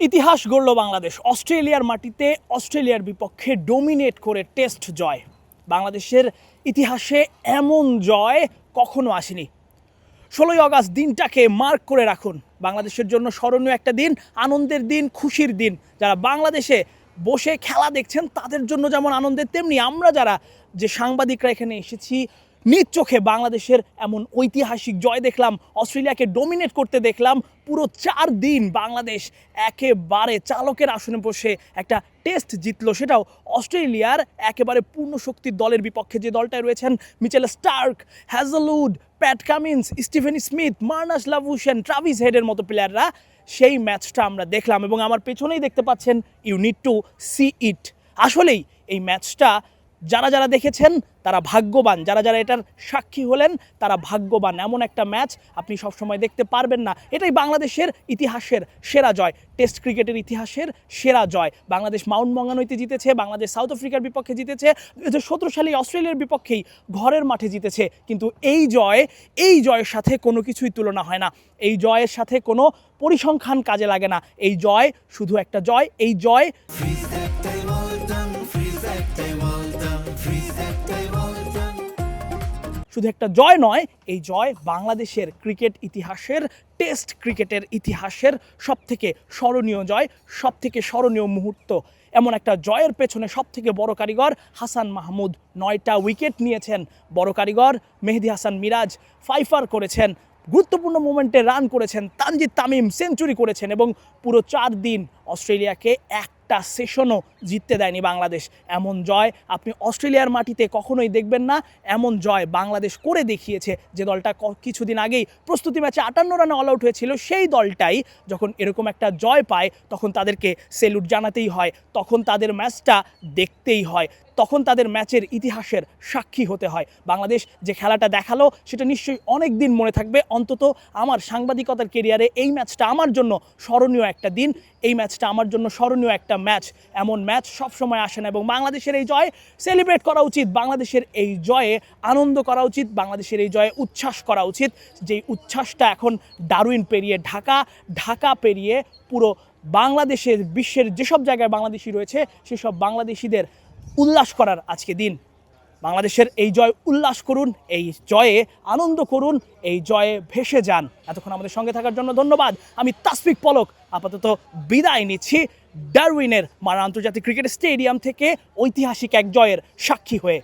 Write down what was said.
ইতিহাস গড়ল বাংলাদেশ। অস্ট্রেলিয়ার মাটিতে অস্ট্রেলিয়ার বিপক্ষে ডোমিনেট করে টেস্ট জয়। বাংলাদেশের ইতিহাসে এমন জয় কখনো আসেনি। 16ই আগস্ট দিনটাকে মার্ক করে রাখুন। বাংলাদেশের জন্য স্মরণীয় একটা দিন, আনন্দের দিন, খুশির দিন। যারা বাংলাদেশে বসে খেলা দেখছেন তাদের জন্য যেমন আনন্দের, তেমনি আমরা যারা যে সাংবাদিকরা এখানে এসেছি নিজ চোখে বাংলাদেশের এমন ঐতিহাসিক জয় দেখলাম, অস্ট্রেলিয়াকে ডোমিনেট করতে দেখলাম। পুরো 4 দিন বাংলাদেশ একেবারে চালকের আসনে বসে একটা টেস্ট জিতলো, সেটাও অস্ট্রেলিয়ার একেবারে পূর্ণ শক্তির দলের বিপক্ষে। যে দলটায় রয়েছেন Mitchell Starc, Hazlewood, Pat Cummins, Steven Smith, Marnus Labuschagne, Travis হেডের মতো প্লেয়াররা, সেই ম্যাচটা আমরা দেখলাম। এবং আমার পেছনেই দেখতে পাচ্ছেন, ইউ নিড টু সি ইট। আসলেই এই ম্যাচটা যারা যারা দেখেছেন তারা ভাগ্যবান, যারা যারা এটার সাক্ষী হলেন তারা ভাগ্যবান। এমন একটা ম্যাচ আপনি সবসময় দেখতে পারবেন না। এটাই বাংলাদেশের ইতিহাসের সেরা জয়, টেস্ট ক্রিকেটের ইতিহাসের সেরা জয়। বাংলাদেশ মাউন্ট মঙ্গানুইতে জিতেছে, বাংলাদেশ সাউথ আফ্রিকার বিপক্ষে জিতেছে, 2017 সালে অস্ট্রেলিয়ার বিপক্ষেই ঘরের মাঠে জিতেছে। কিন্তু এই জয়ের সাথে কোনো কিছুই তুলনা হয় না। এই জয়ের সাথে কোনো পরিসংখ্যান কাজে লাগে না। এই জয় শুধু একটা জয়। এই জয় শুধু একটা জয় নয়, এই জয় বাংলাদেশের ক্রিকেট ইতিহাসের, টেস্ট ক্রিকেটের ইতিহাসের সবথেকে স্মরণীয় জয়, সবথেকে স্মরণীয় মুহূর্ত। এমন একটা জয়ের পেছনে সবথেকে বড় কারিগর হাসান মাহমুদ। 9টা উইকেট নিয়েছেন বড় কারিগর। মেহেদী হাসান মিরাজ 5 করেছেন, গুরুত্বপূর্ণ মোমেন্টে রান করেছেন। তানজিদ তামিম সেঞ্চুরি করেছেন। এবং পুরো 4 দিন অস্ট্রেলিয়াকে একটা সেশনও জিততে দেয়নি বাংলাদেশ। এমন জয় আপনি অস্ট্রেলিয়ার মাটিতে কখনোই দেখবেন না। এমন জয় বাংলাদেশ করে দেখিয়েছে। যে দলটা কিছুদিন আগেই প্রস্তুতি ম্যাচে 58 রানে অল আউট হয়েছিল, সেই দলটাই যখন এরকম একটা জয় পায় তখন তাদেরকে সেলুট জানাতেই হয়, তখন তাদের ম্যাচটা দেখতেই হয়, তখন তাদের ম্যাচের ইতিহাসের সাক্ষী হতে হয়। বাংলাদেশ যে খেলাটা দেখালো সেটা নিশ্চয়ই অনেক দিন মনে থাকবে। অন্তত আমার সাংবাদিকতার কেরিয়ারে এই ম্যাচটা আমার জন্য স্মরণীয় একটা দিন, এই ম্যাচটা আমার জন্য স্মরণীয় একটা ম্যাচ। এমন ম্যাচ সবসময় আসে না। এবং বাংলাদেশের এই জয় সেলিব্রেট করা উচিত, বাংলাদেশের এই জয়ে আনন্দ করা উচিত, বাংলাদেশের এই জয়ে উচ্ছ্বাস করা উচিত। যেই উচ্ছ্বাসটা এখন ডারউইন পেরিয়ে ঢাকা পেরিয়ে পুরো বাংলাদেশের, বিশ্বের যেসব জায়গায় বাংলাদেশি রয়েছে সেসব বাংলাদেশিদের উল্লাস করার আজকে দিন। বাংলাদেশের এই জয় উল্লাস করুন, এই জয়ে আনন্দ করুন, এই জয়ে ভেসে যান। এতক্ষণ আমাদের সঙ্গে থাকার জন্য ধন্যবাদ। আমি তাসফিক পলক আপাতত বিদায় নিচ্ছি ডারউইনের মারা আন্তর্জাতিক ক্রিকেট স্টেডিয়াম থেকে ঐতিহাসিক এক জয়ের সাক্ষী হয়ে।